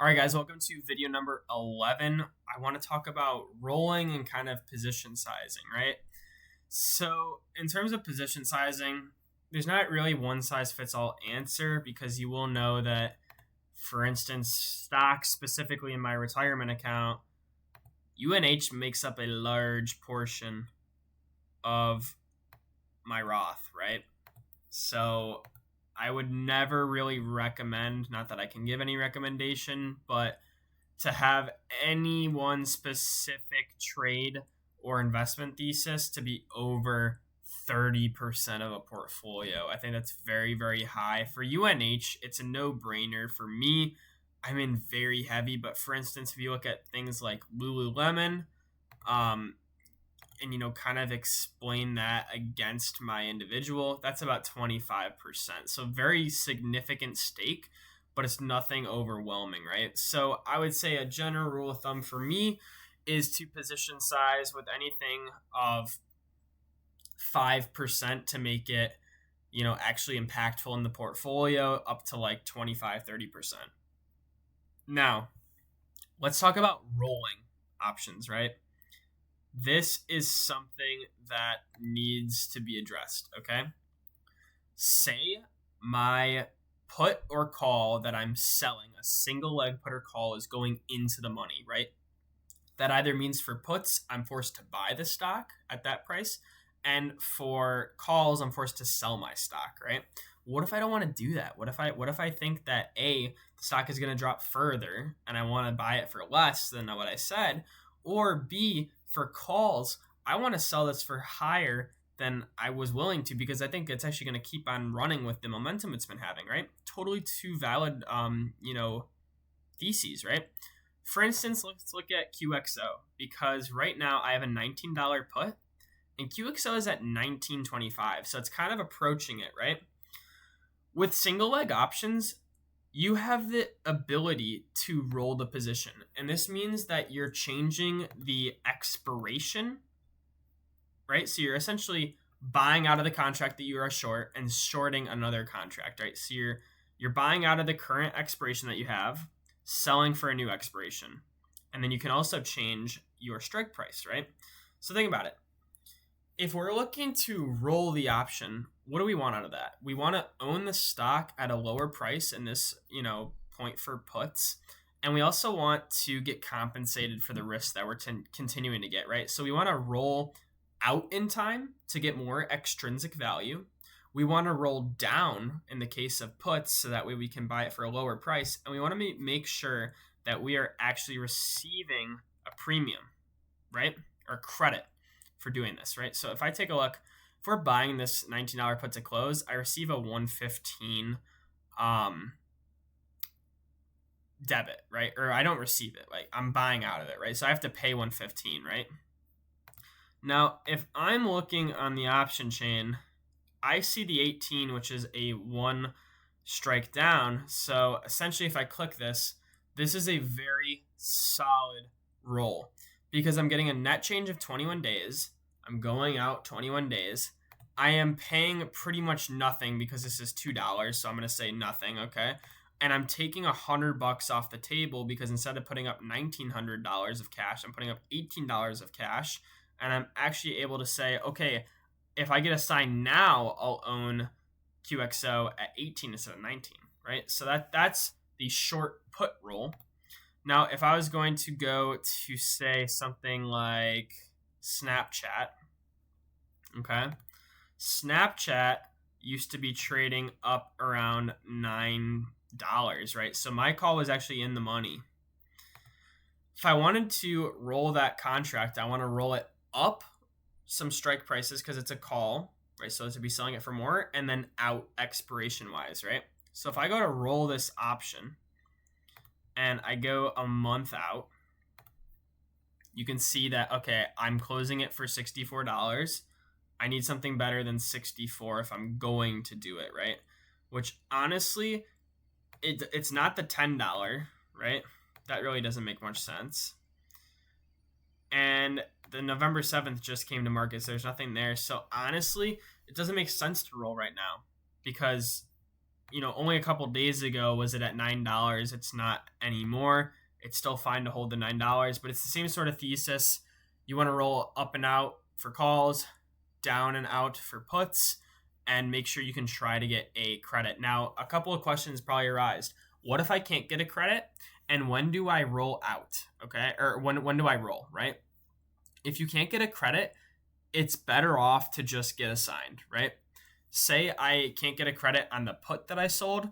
All right, guys, welcome to video number 11. I want to talk about rolling and kind of position sizing, right? So, in terms of position sizing, there's not really one size fits all answer because you will know that, for instance, stocks, specifically in my retirement account, UNH makes up a large portion of my Roth, right? So, I would never really recommend, not that I can give any recommendation, but to have any one specific trade or investment thesis to be over 30% of a portfolio. I think that's very, very high. For UNH, it's a no-brainer. For me, I'm in very heavy, but for instance, if you look at things like Lululemon, and kind of explain that against my individual, that's about 25%. So very significant stake, but it's nothing overwhelming, right? So I would say a general rule of thumb for me is to position size with anything of 5% to make it, actually impactful in the portfolio, up to like 25-30%. Now, let's talk about rolling options, right? This is something that needs to be addressed, okay? Say my put or call that I'm selling, a single leg put or call, is going into the money, right? That either means for puts, I'm forced to buy the stock at that price, and for calls, I'm forced to sell my stock, right? What if I don't want to do that? What if I think that A, the stock is going to drop further and I want to buy it for less than what I said, or B, for calls, I want to sell this for higher than I was willing to because I think it's actually going to keep on running with the momentum it's been having, right? Totally two valid, theses, right? For instance, let's look at QXO because right now I have a $19 put and QXO is at $19.25, so it's kind of approaching it, right? With single leg options, you have the ability to roll the position. And this means that you're changing the expiration, right? So you're essentially buying out of the contract that you are short and shorting another contract, right? So you're buying out of the current expiration that you have, selling for a new expiration. And then you can also change your strike price, right? So think about it. If we're looking to roll the option, what do we want out of that? We want to own the stock at a lower price in this, point for puts. And we also want to get compensated for the risk that we're continuing to get, right? So we want to roll out in time to get more extrinsic value. We want to roll down in the case of puts so that way we can buy it for a lower price. And we want to make sure that we are actually receiving a premium, right? Or credit for doing this, right? So if I take a look, if we're buying this $19 put to close, I receive a $115 debit, right? Or I don't receive it, like I'm buying out of it, right? So I have to pay $115, right? Now, if I'm looking on the option chain, I see the 18, which is a one strike down. So essentially, if I click this, this is a very solid roll because I'm getting a net change of 21 days. I'm going out 21 days. I am paying pretty much nothing because this is $2, so I'm going to say nothing, okay? And I'm taking $100 off the table because instead of putting up $1,900 of cash, I'm putting up $18 of cash, and I'm actually able to say, okay, if I get a sign now, I'll own QXO at 18 instead of 19, right? So that's the short put roll. Now, if I was going to go to say something like Snapchat, okay? Snapchat used to be trading up around $9, right? So my call was actually in the money. If I wanted to roll that contract, I want to roll it up some strike prices because it's a call, right? So to be selling it for more and then out expiration wise, right? So if I go to roll this option and I go a month out, you can see that, okay, I'm closing it for $64. I need something better than 64 if I'm going to do it, right? Which honestly, it's not the $10, right? That really doesn't make much sense. And the November 7th just came to market, so there's nothing there. So honestly, it doesn't make sense to roll right now because only a couple days ago was it at $9. It's not anymore. It's still fine to hold the $9, but it's the same sort of thesis. You want to roll up and out for calls, down and out for puts, and make sure you can try to get a credit. Now, a couple of questions probably arise. What if I can't get a credit? And when do I roll out? Okay, or when do I roll, right? If you can't get a credit, it's better off to just get assigned, right? Say I can't get a credit on the put that I sold,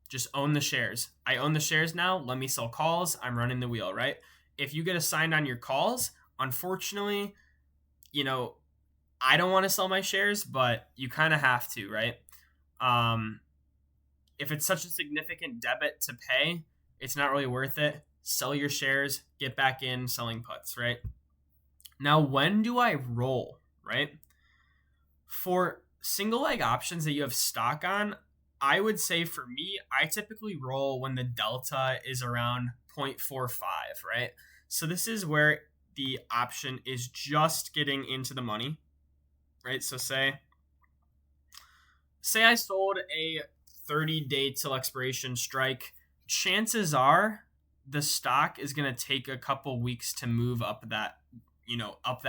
just own the shares. I own the shares now. Let me sell calls. I'm running the wheel, right? If you get assigned on your calls, unfortunately, I don't want to sell my shares, but you kind of have to, right? If it's such a significant debit to pay, it's not really worth it. Sell your shares, get back in selling puts, right? Now, when do I roll, right? For single leg options that you have stock on, I would say for me, I typically roll when the delta is around 0.45, right? So this is where the option is just getting into the money, right? So say I sold a 30-day till expiration strike. Chances are the stock is going to take a couple weeks to move up that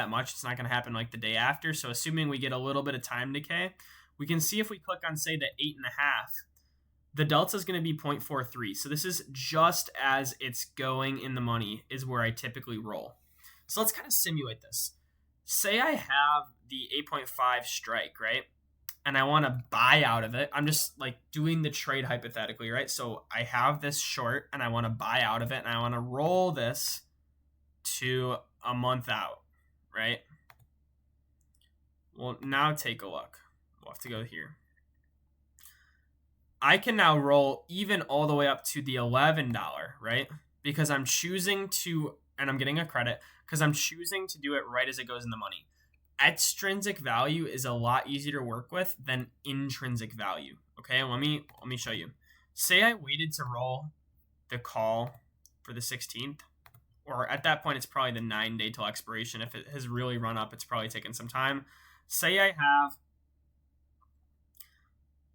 much. It's not going to happen like the day after. So assuming we get a little bit of time decay, we can see if we click on, say, the 8.5, the delta is going to be 0.43. So this is just as it's going in the money is where I typically roll. So let's kind of simulate this. Say I have the 8.5 strike, right? And I want to buy out of it. I'm just like doing the trade hypothetically, right? So I have this short and I want to buy out of it and I want to roll this to a month out, right? Well, now take a look. We'll have to go here. I can now roll even all the way up to the $11, right? Because I'm choosing to, and I'm getting a credit, because I'm choosing to do it right as it goes in the money. Extrinsic value is a lot easier to work with than intrinsic value. Okay, let me show you. Say I waited to roll the call for the 16th, or at that point it's probably the 9-day till expiration. If it has really run up, it's probably taken some time. Say I have,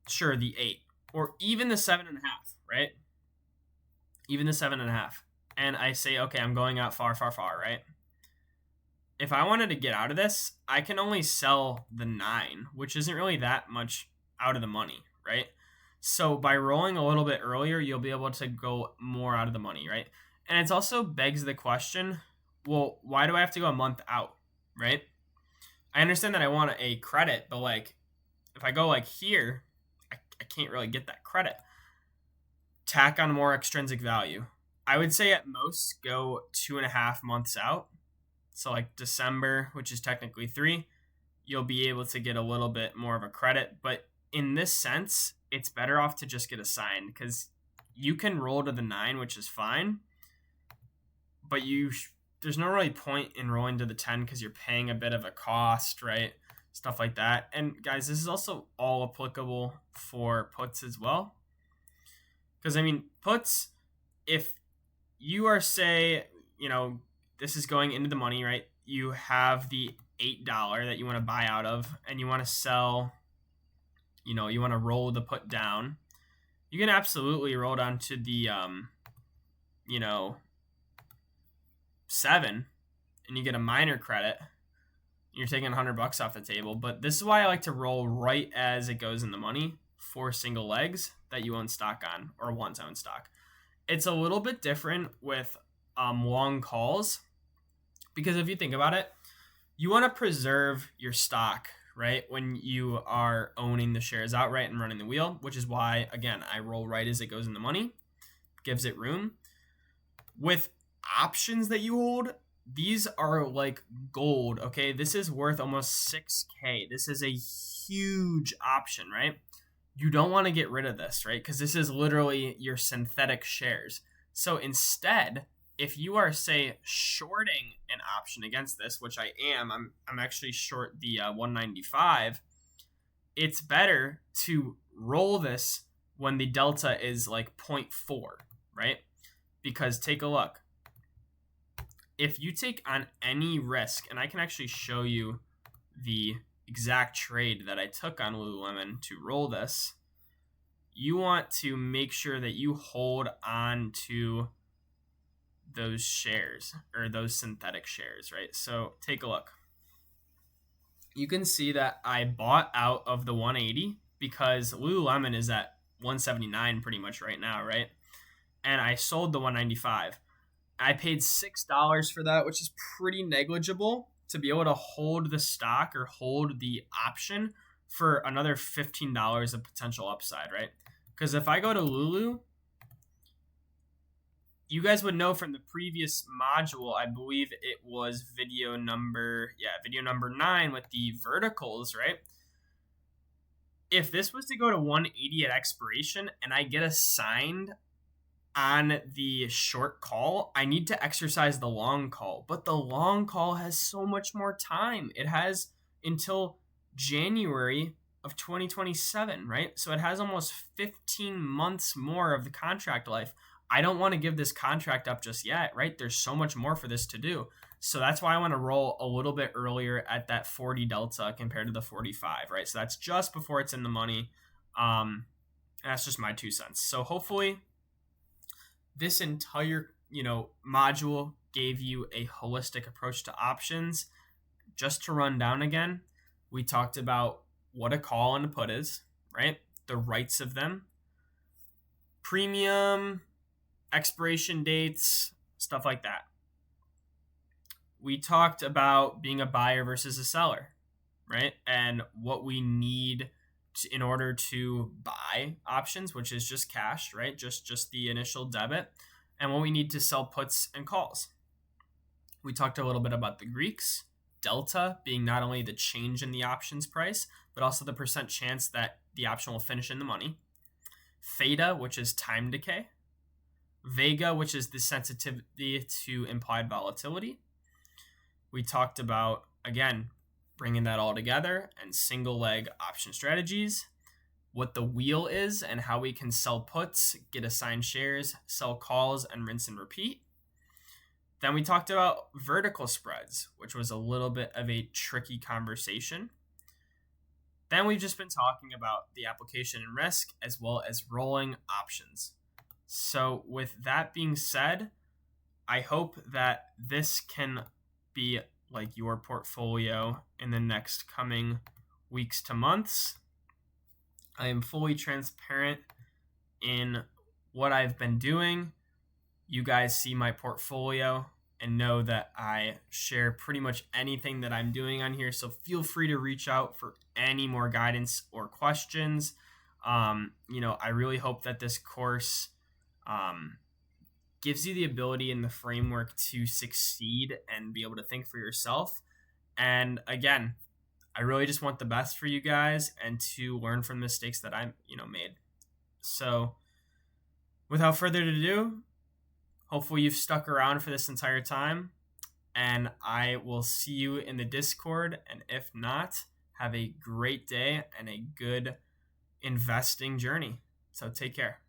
sure, the 8, or even the 7.5, right? Even the 7.5, and I say, okay, I'm going out far, right? If I wanted to get out of this, I can only sell the 9, which isn't really that much out of the money, right? So by rolling a little bit earlier, you'll be able to go more out of the money, right? And it also begs the question, well, why do I have to go a month out, right? I understand that I want a credit, but like if I go like here, I can't really get that credit. Tack on more extrinsic value. I would say at most go 2.5 months out. So like December, which is technically 3, you'll be able to get a little bit more of a credit. But in this sense, it's better off to just get assigned because you can roll to the 9, which is fine. But there's no really point in rolling to the 10 because you're paying a bit of a cost, right? Stuff like that. And guys, this is also all applicable for puts as well. Because I mean, puts, if you are, say, this is going into the money, right? You have the $8 that you want to buy out of, and you want to sell, you want to roll the put down. You can absolutely roll down to the, 7, and you get a minor credit. You're taking $100 off the table. But this is why I like to roll right as it goes in the money for single legs that you own stock on or want to own stock. It's a little bit different with long calls. Because if you think about it, you want to preserve your stock, right? When you are owning the shares outright and running the wheel, which is why, again, I roll right as it goes in the money. Gives it room. With options that you hold, these are like gold, okay? This is worth almost 6K. This is a huge option, right? You don't want to get rid of this, right? Because this is literally your synthetic shares. So instead, if you are, say, shorting an option against this, which I am, I'm actually short the 195, it's better to roll this when the delta is like 0.4, right? Because take a look. If you take on any risk, and I can actually show you the exact trade that I took on Lululemon to roll this, you want to make sure that you hold on to those shares or those synthetic shares, right? So take a look. You can see that I bought out of the 180 because Lululemon is at 179 pretty much right now, right? And I sold the 195. I paid $6 for that, which is pretty negligible to be able to hold the stock or hold the option for another $15 of potential upside, right? Because if I go to Lulu, you guys would know from the previous module, I believe it was video number 9 with the verticals, right? If this was to go to 180 at expiration and I get assigned on the short call, I need to exercise the long call. But the long call has so much more time. It has until January of 2027, right? So it has almost 15 months more of the contract life. I don't want to give this contract up just yet, right? There's so much more for this to do. So that's why I want to roll a little bit earlier at that 40 delta compared to the 45, right? So that's just before it's in the money. And that's just my 2 cents. So hopefully this entire, module gave you a holistic approach to options. Just to run down again, we talked about what a call and a put is, right? The rights of them, premium, expiration dates, stuff like that. We talked about being a buyer versus a seller, right? And what we need in order to buy options, which is just cash, right? Just the initial debit, and what we need to sell puts and calls. We talked a little bit about the Greeks, delta being not only the change in the options price, but also the percent chance that the option will finish in the money. Theta, which is time decay. Vega, which is the sensitivity to implied volatility. We talked about, again, bringing that all together and single leg option strategies, what the wheel is and how we can sell puts, get assigned shares, sell calls, and rinse and repeat. Then we talked about vertical spreads, which was a little bit of a tricky conversation. Then we've just been talking about the application and risk as well as rolling options. So with that being said, I hope that this can be like your portfolio in the next coming weeks to months. I am fully transparent in what I've been doing. You guys see my portfolio and know that I share pretty much anything that I'm doing on here. So feel free to reach out for any more guidance or questions. I really hope that this course gives you the ability and the framework to succeed and be able to think for yourself. And again, I really just want the best for you guys and to learn from mistakes that I, made. So without further ado, hopefully you've stuck around for this entire time, and I will see you in the Discord. And if not, have a great day and a good investing journey. So take care.